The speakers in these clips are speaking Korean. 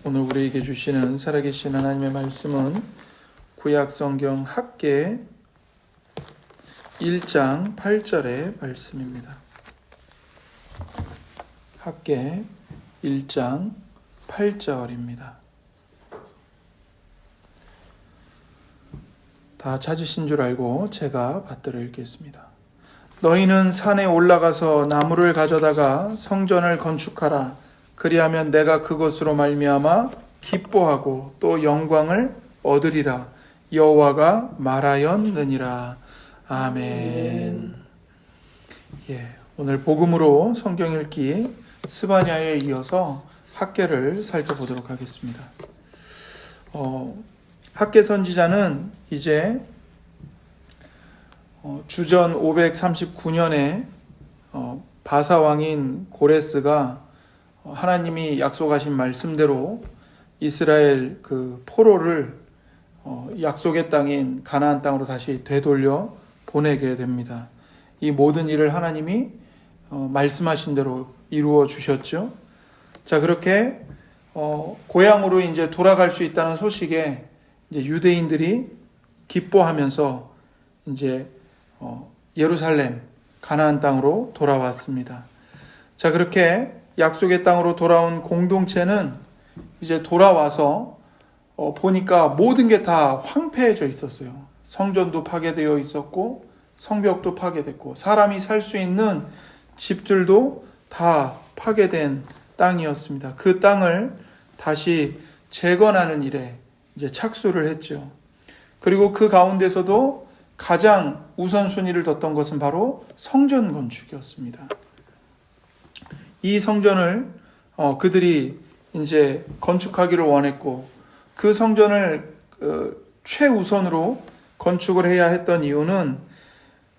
오늘 우리에게 주시는 살아계신 하나님의 말씀은 구약 성경 학개 1장 8절의 말씀입니다. 학개 1장 8절입니다. 다 찾으신 줄 알고 제가 받들어 읽겠습니다. 너희는 산에 올라가서 나무를 가져다가 성전을 건축하라. 그리하면 내가 그것으로 말미암아 기뻐하고 또 영광을 얻으리라. 여호와가 말하였느니라. 아멘. 오늘 복음으로 성경 읽기 스바냐에 이어서 학개를 살펴보도록 하겠습니다. 학개 선지자는 이제 주전 539년에 바사 왕인 고레스가 하나님이 약속하신 말씀대로 이스라엘 그 포로를 약속의 땅인 가나안 땅으로 다시 되돌려 보내게 됩니다. 이 모든 일을 하나님이 말씀하신 대로 이루어 주셨죠. 자, 그렇게 고향으로 이제 돌아갈 수 있다는 소식에 이제 유대인들이 기뻐하면서 이제 예루살렘 가나안 땅으로 돌아왔습니다. 자, 그렇게 약속의 땅으로 돌아온 공동체는 이제 돌아와서 보니까 모든 게 다 황폐해져 있었어요. 성전도 파괴되어 있었고 성벽도 파괴됐고 사람이 살 수 있는 집들도 다 파괴된 땅이었습니다. 그 땅을 다시 재건하는 일에 이제 착수를 했죠. 그리고 그 가운데서도 가장 우선순위를 뒀던 것은 바로 성전 건축이었습니다. 이 성전을 그들이 이제 건축하기를 원했고 그 성전을 최우선으로 건축을 해야 했던 이유는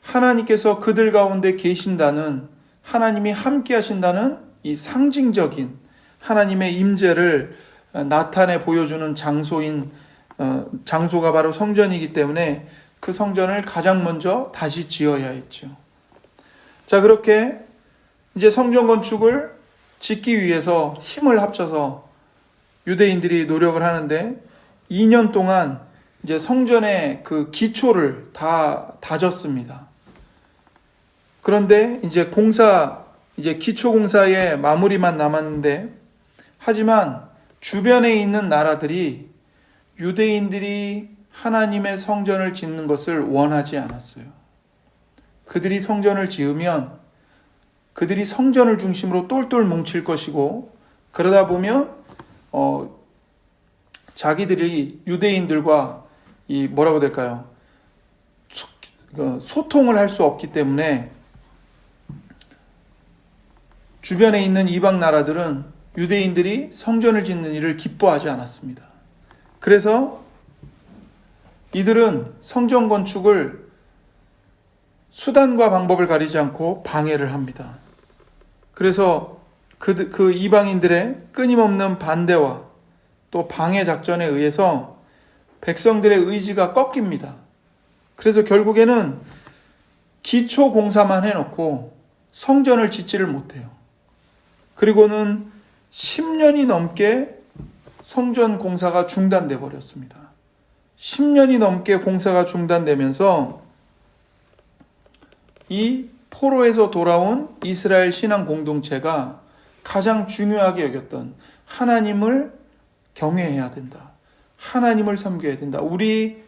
하나님께서 그들 가운데 계신다는, 하나님이 함께 하신다는 이 상징적인 하나님의 임재를 나타내 보여주는 장소가 바로 성전이기 때문에 그 성전을 가장 먼저 다시 지어야 했죠. 자, 그렇게 이제 성전 건축을 짓기 위해서 힘을 합쳐서 유대인들이 노력을 하는데 2년 동안 이제 성전의 그 기초를 다 다졌습니다. 그런데 이제 기초 공사의 마무리만 남았는데, 하지만 주변에 있는 나라들이 유대인들이 하나님의 성전을 짓는 것을 원하지 않았어요. 그들이 성전을 지으면 그들이 성전을 중심으로 똘똘 뭉칠 것이고, 그러다 보면 자기들이 유대인들과 소통을 할 수 없기 때문에 주변에 있는 이방 나라들은 유대인들이 성전을 짓는 일을 기뻐하지 않았습니다. 그래서 이들은 성전 건축을 수단과 방법을 가리지 않고 방해를 합니다. 그래서 그 이방인들의 끊임없는 반대와 또 방해 작전에 의해서 백성들의 의지가 꺾입니다. 그래서 결국에는 기초 공사만 해놓고 성전을 짓지를 못해요. 그리고는 10년이 넘게 성전 공사가 중단돼 버렸습니다. 10년이 넘게 공사가 중단되면서 이 포로에서 돌아온 이스라엘 신앙 공동체가 가장 중요하게 여겼던 하나님을 경외해야 된다. 하나님을 섬겨야 된다. 우리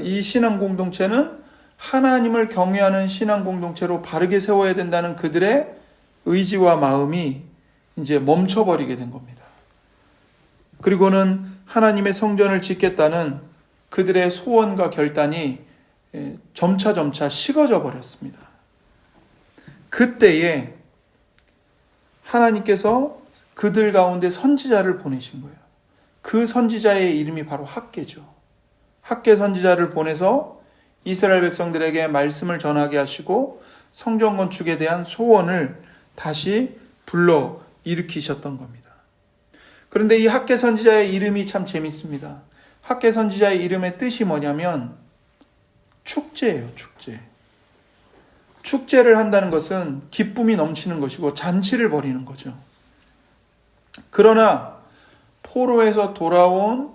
이 신앙 공동체는 하나님을 경외하는 신앙 공동체로 바르게 세워야 된다는 그들의 의지와 마음이 이제 멈춰버리게 된 겁니다. 그리고는 하나님의 성전을 짓겠다는 그들의 소원과 결단이 점차 식어져 버렸습니다. 그때에 하나님께서 그들 가운데 선지자를 보내신 거예요. 그 선지자의 이름이 바로 학개죠. 학개 선지자를 보내서 이스라엘 백성들에게 말씀을 전하게 하시고 성전 건축에 대한 소원을 다시 불러 일으키셨던 겁니다. 그런데 이 학개 선지자의 이름이 참 재밌습니다. 학개 선지자의 이름의 뜻이 뭐냐면 축제예요, 축제. 축제를 한다는 것은 기쁨이 넘치는 것이고 잔치를 벌이는 거죠. 그러나 포로에서 돌아온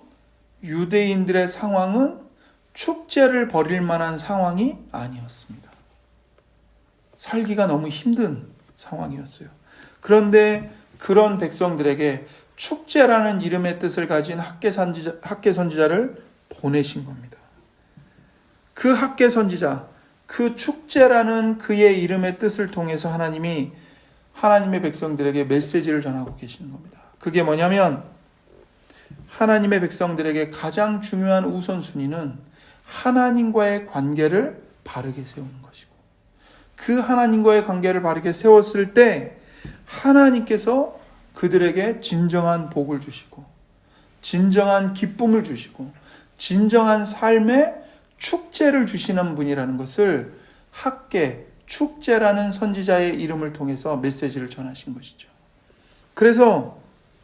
유대인들의 상황은 축제를 벌일 만한 상황이 아니었습니다. 살기가 너무 힘든 상황이었어요. 그런데 그런 백성들에게 축제라는 이름의 뜻을 가진 학개 선지자를 보내신 겁니다. 그 학개 선지자, 그 축제라는 그의 이름의 뜻을 통해서 하나님이 하나님의 백성들에게 메시지를 전하고 계시는 겁니다. 그게 뭐냐면 하나님의 백성들에게 가장 중요한 우선순위는 하나님과의 관계를 바르게 세우는 것이고, 그 하나님과의 관계를 바르게 세웠을 때 하나님께서 그들에게 진정한 복을 주시고 진정한 기쁨을 주시고 진정한 삶의 축제를 주시는 분이라는 것을 학개, 축제라는 선지자의 이름을 통해서 메시지를 전하신 것이죠. 그래서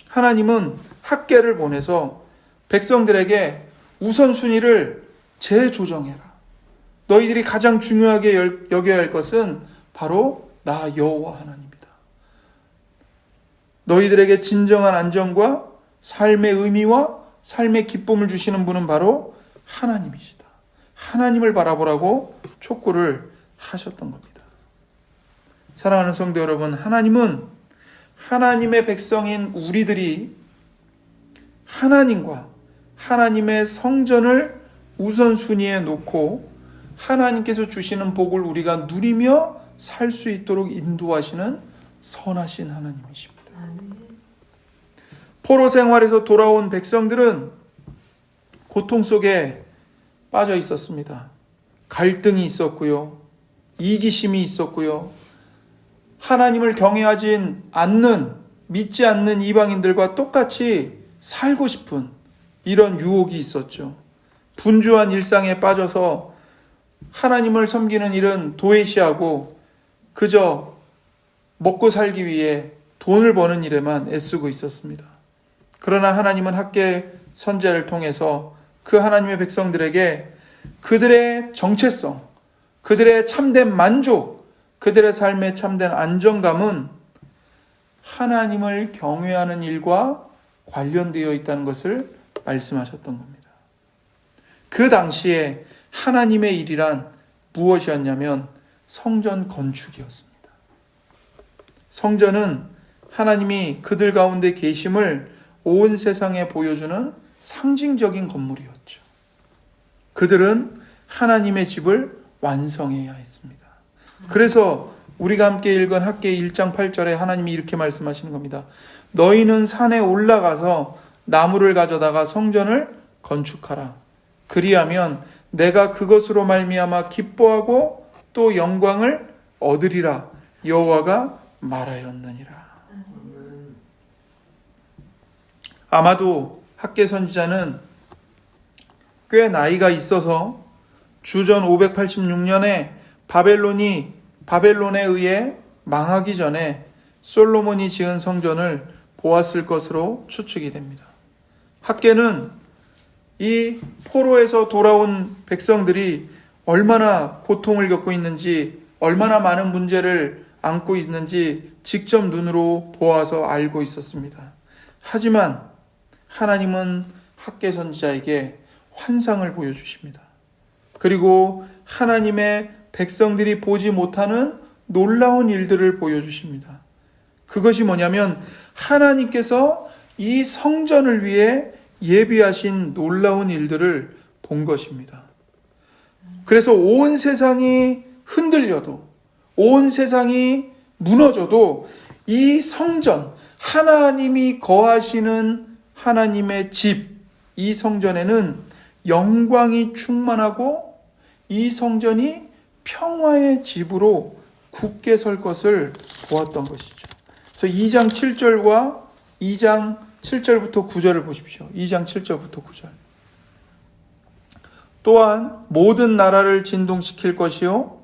하나님은 학개를 보내서 백성들에게 우선순위를 재조정해라. 너희들이 가장 중요하게 여겨야 할 것은 바로 나 여호와 하나님이다. 너희들에게 진정한 안정과 삶의 의미와 삶의 기쁨을 주시는 분은 바로 하나님이시다. 하나님을 바라보라고 촉구를 하셨던 겁니다. 사랑하는 성도 여러분, 하나님은 하나님의 백성인 우리들이 하나님과 하나님의 성전을 우선순위에 놓고 하나님께서 주시는 복을 우리가 누리며 살 수 있도록 인도하시는 선하신 하나님이십니다. 포로 생활에서 돌아온 백성들은 고통 속에 빠져 있었습니다. 갈등이 있었고요. 이기심이 있었고요. 하나님을 경외하지 않는, 믿지 않는 이방인들과 똑같이 살고 싶은 이런 유혹이 있었죠. 분주한 일상에 빠져서 하나님을 섬기는 일은 도외시하고 그저 먹고 살기 위해 돈을 버는 일에만 애쓰고 있었습니다. 그러나 하나님은 학개 선지자를 통해서 그 하나님의 백성들에게 그들의 정체성, 그들의 참된 만족, 그들의 삶의 참된 안정감은 하나님을 경외하는 일과 관련되어 있다는 것을 말씀하셨던 겁니다. 그 당시에 하나님의 일이란 무엇이었냐면 성전 건축이었습니다. 성전은 하나님이 그들 가운데 계심을 온 세상에 보여주는 상징적인 건물이었죠. 그들은 하나님의 집을 완성해야 했습니다. 그래서 우리가 함께 읽은 학개 1장 8절에 하나님이 이렇게 말씀하시는 겁니다. 너희는 산에 올라가서 나무를 가져다가 성전을 건축하라. 그리하면 내가 그것으로 말미암아 기뻐하고 또 영광을 얻으리라. 여호와가 말하였느니라. 아마도 학개 선지자는 꽤 나이가 있어서 주전 586년에 바벨론에 의해 망하기 전에 솔로몬이 지은 성전을 보았을 것으로 추측이 됩니다. 학개는 이 포로에서 돌아온 백성들이 얼마나 고통을 겪고 있는지, 얼마나 많은 문제를 안고 있는지 직접 눈으로 보아서 알고 있었습니다. 하지만 하나님은 학개 선지자에게 환상을 보여주십니다. 그리고 하나님의 백성들이 보지 못하는 놀라운 일들을 보여주십니다. 그것이 뭐냐면 하나님께서 이 성전을 위해 예비하신 놀라운 일들을 본 것입니다. 그래서 온 세상이 흔들려도, 온 세상이 무너져도 이 성전, 하나님이 거하시는 하나님의 집, 이 성전에는 영광이 충만하고 이 성전이 평화의 집으로 굳게 설 것을 보았던 것이죠. 그래서 2장 7절과 2장 7절부터 9절을 보십시오. 2장 7절부터 9절. 또한 모든 나라를 진동시킬 것이요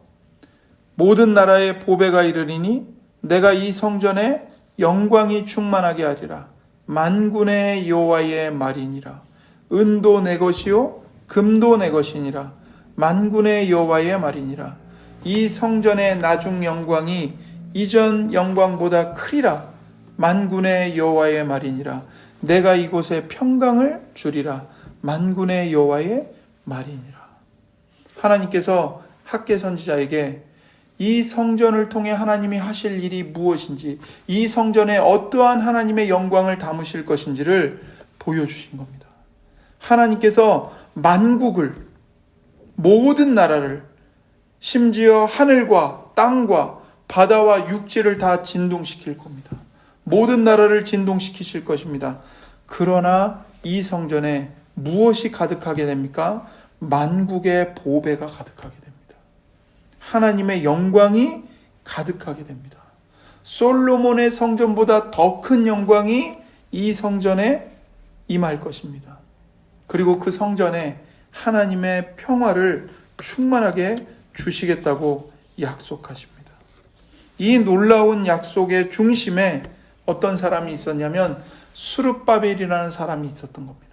모든 나라의 보배가 이르리니 내가 이 성전에 영광이 충만하게 하리라. 만군의 여호와의 말이니라. 은도 내 것이요 금도 내 것이니라. 만군의 여호와의 말이니라. 이 성전의 나중 영광이 이전 영광보다 크리라. 만군의 여호와의 말이니라. 내가 이곳에 평강을 주리라. 만군의 여호와의 말이니라. 하나님께서 학개 선지자에게 이 성전을 통해 하나님이 하실 일이 무엇인지, 이 성전에 어떠한 하나님의 영광을 담으실 것인지를 보여주신 겁니다. 하나님께서 만국을, 모든 나라를, 심지어 하늘과 땅과 바다와 육지를 다 진동시킬 겁니다. 모든 나라를 진동시키실 것입니다. 그러나 이 성전에 무엇이 가득하게 됩니까? 만국의 보배가 가득하게 됩니다. 하나님의 영광이 가득하게 됩니다. 솔로몬의 성전보다 더 큰 영광이 이 성전에 임할 것입니다. 그리고 그 성전에 하나님의 평화를 충만하게 주시겠다고 약속하십니다. 이 놀라운 약속의 중심에 어떤 사람이 있었냐면 수룹바벨이라는 사람이 있었던 겁니다.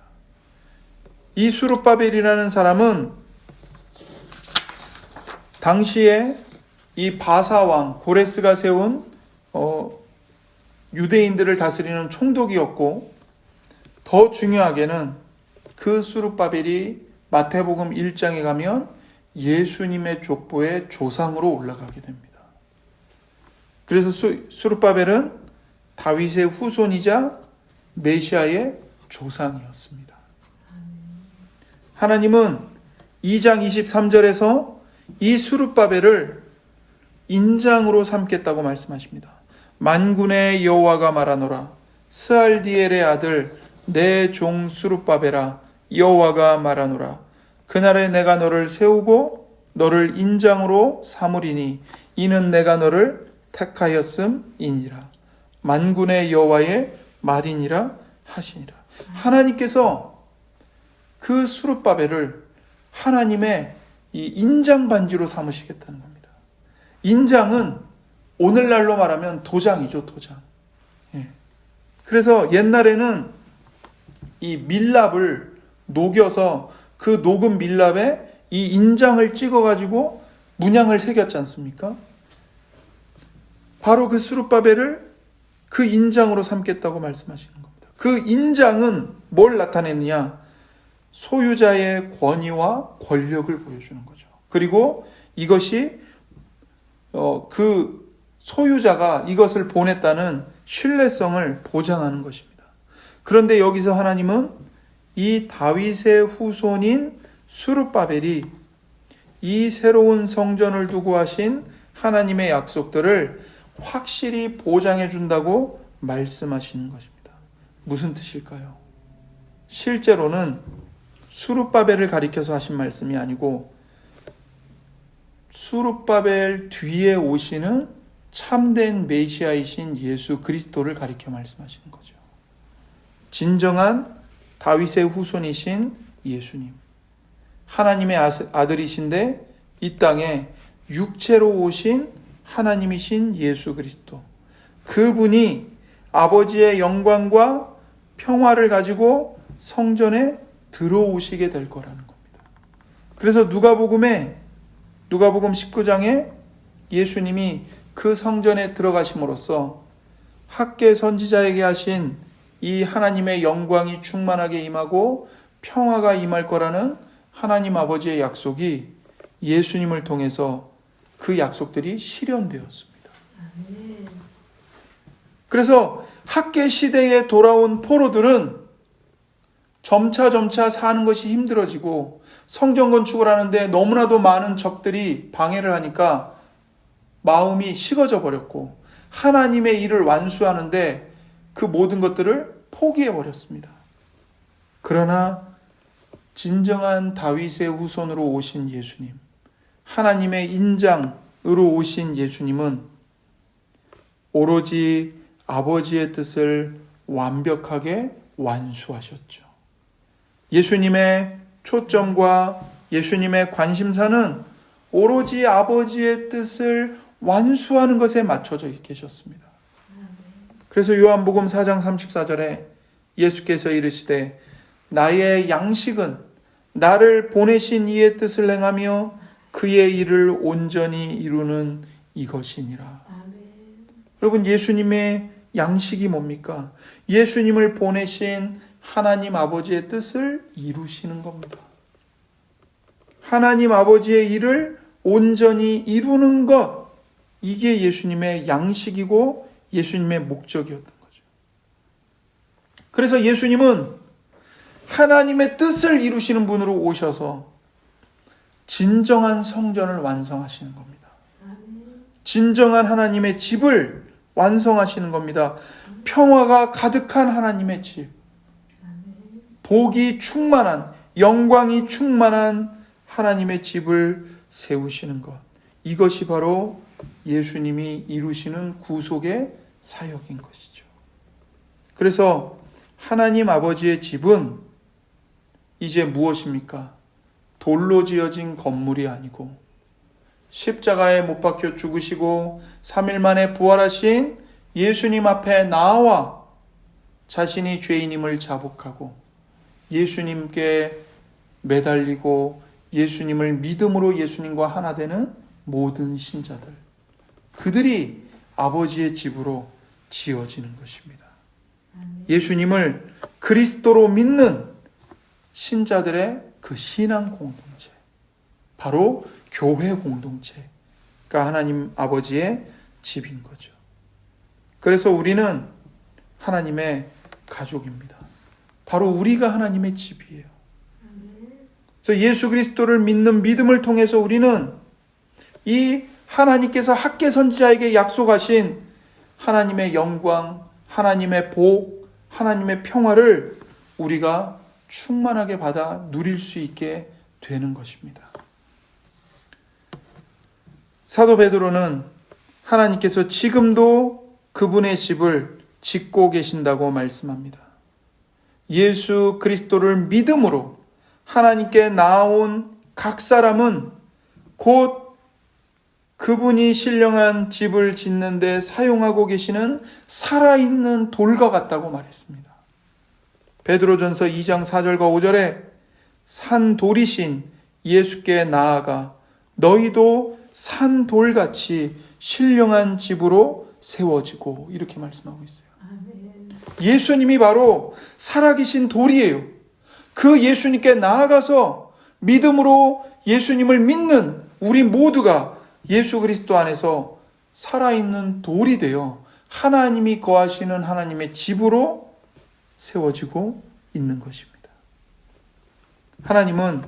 이 수룹바벨이라는 사람은 당시에 이 바사왕 고레스가 세운 유대인들을 다스리는 총독이었고, 더 중요하게는 그 수룹바벨이 마태복음 1장에 가면 예수님의 족보의 조상으로 올라가게 됩니다. 그래서 수룹바벨은 다윗의 후손이자 메시아의 조상이었습니다. 하나님은 2장 23절에서 이 수룹바벨을 인장으로 삼겠다고 말씀하십니다. 만군의 여호와가 말하노라. 스알디엘의 아들 내 종 수룹바벨아, 여호와가 말하노라. 그날에 내가 너를 세우고 너를 인장으로 삼으리니 이는 내가 너를 택하였음이니라. 만군의 여호와의 말이니라 하시니라. 하나님께서 그 수룹바벨을 하나님의 이 인장 반지로 삼으시겠다는 겁니다. 인장은 오늘날로 말하면 도장이죠, 도장. 그래서 옛날에는 이 밀랍을 녹여서 그 녹은 밀랍에 이 인장을 찍어가지고 문양을 새겼지 않습니까? 바로 그 수룹바벨을 그 인장으로 삼겠다고 말씀하시는 겁니다. 그 인장은 뭘 나타내느냐? 소유자의 권위와 권력을 보여주는 거죠. 그리고 이것이 그 소유자가 이것을 보냈다는 신뢰성을 보장하는 것입니다. 그런데 여기서 하나님은 이 다윗의 후손인 수룹바벨이 이 새로운 성전을 두고 하신 하나님의 약속들을 확실히 보장해 준다고 말씀하시는 것입니다. 무슨 뜻일까요? 실제로는 수룹바벨을 가리켜서 하신 말씀이 아니고 수룹바벨 뒤에 오시는 참된 메시아이신 예수 그리스도를 가리켜 말씀하시는 거죠. 진정한 다윗의 후손이신 예수님, 하나님의 아들이신데 이 땅에 육체로 오신 하나님이신 예수 그리스도, 그분이 아버지의 영광과 평화를 가지고 성전에 들어오시게 될 거라는 겁니다. 그래서 누가복음 19장에 예수님이 그 성전에 들어가심으로써 학개 선지자에게 하신 이 하나님의 영광이 충만하게 임하고 평화가 임할 거라는 하나님 아버지의 약속이 예수님을 통해서 그 약속들이 실현되었습니다. 그래서 학개 시대에 돌아온 포로들은 점차 사는 것이 힘들어지고 성전 건축을 하는데 너무나도 많은 적들이 방해를 하니까 마음이 식어져 버렸고 하나님의 일을 완수하는데 그 모든 것들을 포기해 버렸습니다. 그러나 진정한 다윗의 후손으로 오신 예수님, 하나님의 인장으로 오신 예수님은 오로지 아버지의 뜻을 완벽하게 완수하셨죠. 예수님의 초점과 예수님의 관심사는 오로지 아버지의 뜻을 완수하는 것에 맞춰져 계셨습니다. 그래서 요한복음 4장 34절에 예수께서 이르시되 나의 양식은 나를 보내신 이의 뜻을 행하며 그의 일을 온전히 이루는 이것이니라. 여러분, 예수님의 양식이 뭡니까? 예수님을 보내신 하나님 아버지의 뜻을 이루시는 겁니다. 하나님 아버지의 일을 온전히 이루는 것, 이게 예수님의 양식이고 예수님의 목적이었던 거죠. 그래서 예수님은 하나님의 뜻을 이루시는 분으로 오셔서 진정한 성전을 완성하시는 겁니다. 진정한 하나님의 집을 완성하시는 겁니다. 평화가 가득한 하나님의 집, 복이 충만한, 영광이 충만한 하나님의 집을 세우시는 것, 이것이 바로 예수님이 이루시는 구속의 사역인 것이죠. 그래서 하나님 아버지의 집은 이제 무엇입니까? 돌로 지어진 건물이 아니고 십자가에 못 박혀 죽으시고 3일 만에 부활하신 예수님 앞에 나와 자신이 죄인임을 자복하고 예수님께 매달리고 예수님을 믿음으로 예수님과 하나 되는 모든 신자들, 그들이 아버지의 집으로 지어지는 것입니다. 예수님을 그리스도로 믿는 신자들의 그 신앙 공동체, 바로 교회 공동체가 하나님 아버지의 집인 거죠. 그래서 우리는 하나님의 가족입니다. 바로 우리가 하나님의 집이에요. 그래서 예수 그리스도를 믿는 믿음을 통해서 우리는 이 하나님께서 학개 선지자에게 약속하신 하나님의 영광, 하나님의 복, 하나님의 평화를 우리가 충만하게 받아 누릴 수 있게 되는 것입니다. 사도 베드로는 하나님께서 지금도 그분의 집을 짓고 계신다고 말씀합니다. 예수 그리스도를 믿음으로 하나님께 나아온 각 사람은 곧 그분이 신령한 집을 짓는 데 사용하고 계시는 살아있는 돌과 같다고 말했습니다. 베드로전서 2장 4절과 5절에 산 돌이신 예수께 나아가 너희도 산 돌같이 신령한 집으로 세워지고, 이렇게 말씀하고 있어요. 예수님이 바로 살아계신 돌이에요. 그 예수님께 나아가서 믿음으로 예수님을 믿는 우리 모두가 예수 그리스도 안에서 살아있는 돌이 되어 하나님이 거하시는 하나님의 집으로 세워지고 있는 것입니다. 하나님은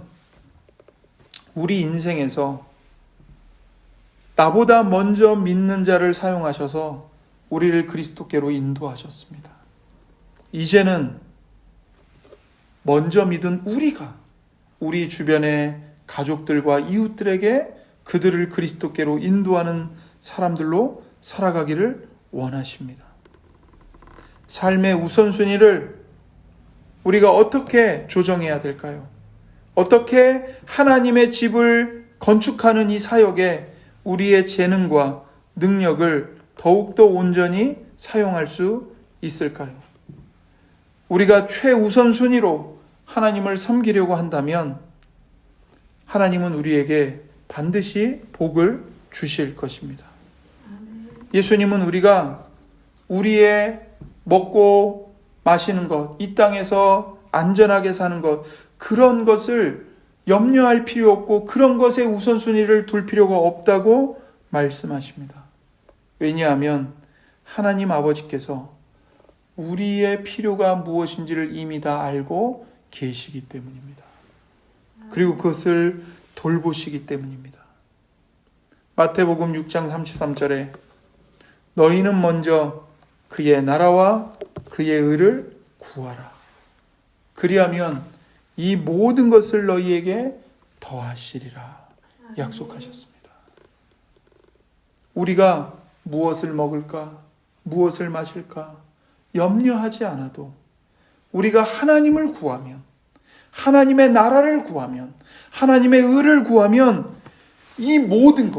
우리 인생에서 나보다 먼저 믿는 자를 사용하셔서 우리를 그리스도께로 인도하셨습니다. 이제는 먼저 믿은 우리가 우리 주변의 가족들과 이웃들에게 그들을 그리스도께로 인도하는 사람들로 살아가기를 원하십니다. 삶의 우선순위를 우리가 어떻게 조정해야 될까요? 어떻게 하나님의 집을 건축하는 이 사역에 우리의 재능과 능력을 더욱더 온전히 사용할 수 있을까요? 우리가 최우선순위로 하나님을 섬기려고 한다면 하나님은 우리에게 반드시 복을 주실 것입니다. 예수님은 우리가 우리의 먹고 마시는 것, 이 땅에서 안전하게 사는 것, 그런 것을 염려할 필요 없고 그런 것에 우선순위를 둘 필요가 없다고 말씀하십니다. 왜냐하면 하나님 아버지께서 우리의 필요가 무엇인지를 이미 다 알고 계시기 때문입니다. 그리고 그것을 돌보시기 때문입니다. 마태복음 6장 33절에 너희는 먼저 그의 나라와 그의 의를 구하라. 그리하면 이 모든 것을 너희에게 더하시리라 약속하셨습니다. 우리가 무엇을 먹을까, 무엇을 마실까 염려하지 않아도 우리가 하나님을 구하면, 하나님의 나라를 구하면, 하나님의 의를 구하면 이 모든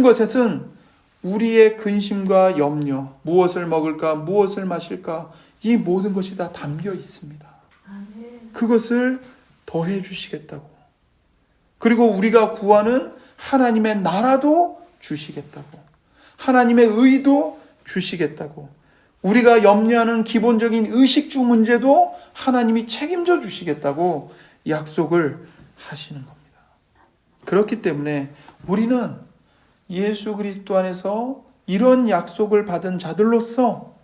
것에는 우리의 근심과 염려, 무엇을 먹을까, 무엇을 마실까, 이 모든 것이 다 담겨 있습니다. 그것을 더해 주시겠다고. 그리고 우리가 구하는 하나님의 나라도 주시겠다고. 하나님의 의도 주시겠다고, 우리가 염려하는 기본적인 의식주 문제도 하나님이 책임져 주시겠다고 약속을 하시는 겁니다. 그렇기 때문에 우리는 예수 그리스도 안에서 이런 약속을 받은 자들로서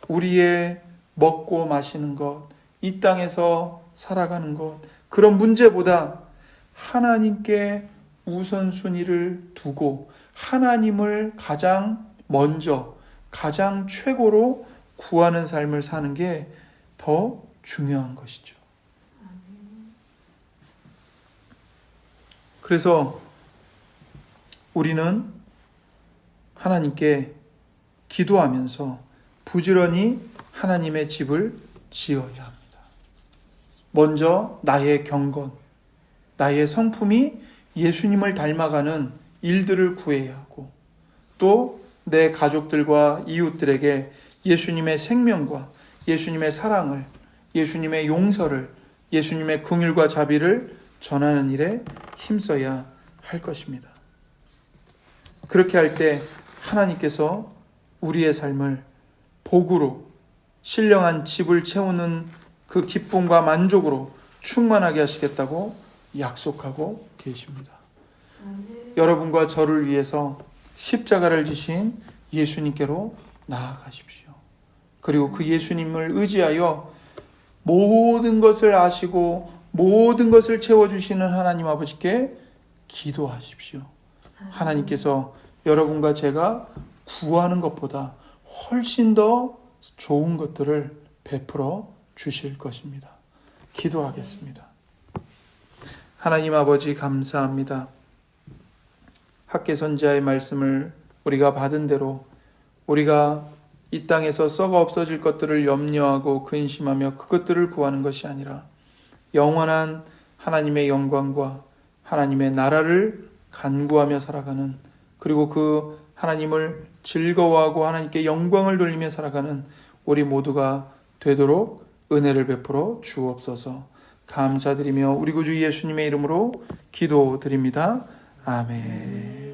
우리의 먹고 마시는 것, 이 땅에서 살아가는 것, 그런 문제보다 하나님께 우선순위를 두고 하나님을 가장 먼저, 가장 최고로 구하는 삶을 사는 게 더 중요한 것이죠. 그래서 우리는 하나님께 기도하면서 부지런히 하나님의 집을 지어야 합니다. 먼저 나의 경건, 나의 성품이 예수님을 닮아가는 일들을 구해야 하고, 또 내 가족들과 이웃들에게 예수님의 생명과 예수님의 사랑을, 예수님의 용서를, 예수님의 긍휼과 자비를 전하는 일에 힘써야 할 것입니다. 그렇게 할 때 하나님께서 우리의 삶을 복으로, 신령한 집을 채우는 그 기쁨과 만족으로 충만하게 하시겠다고 약속하고 계십니다. 여러분과 저를 위해서 십자가를 지신 예수님께로 나아가십시오. 그리고 그 예수님을 의지하여 모든 것을 아시고 모든 것을 채워주시는 하나님 아버지께 기도하십시오. 하나님께서 여러분과 제가 구하는 것보다 훨씬 더 좋은 것들을 베풀어 주실 것입니다. 기도하겠습니다. 하나님 아버지 감사합니다. 학개 선지자의 말씀을 우리가 받은 대로 우리가 이 땅에서 썩어 없어질 것들을 염려하고 근심하며 그것들을 구하는 것이 아니라 영원한 하나님의 영광과 하나님의 나라를 간구하며 살아가는, 그리고 그 하나님을 즐거워하고 하나님께 영광을 돌리며 살아가는 우리 모두가 되도록 은혜를 베풀어 주옵소서. 감사드리며 우리 구주 예수님의 이름으로 기도드립니다. 아멘.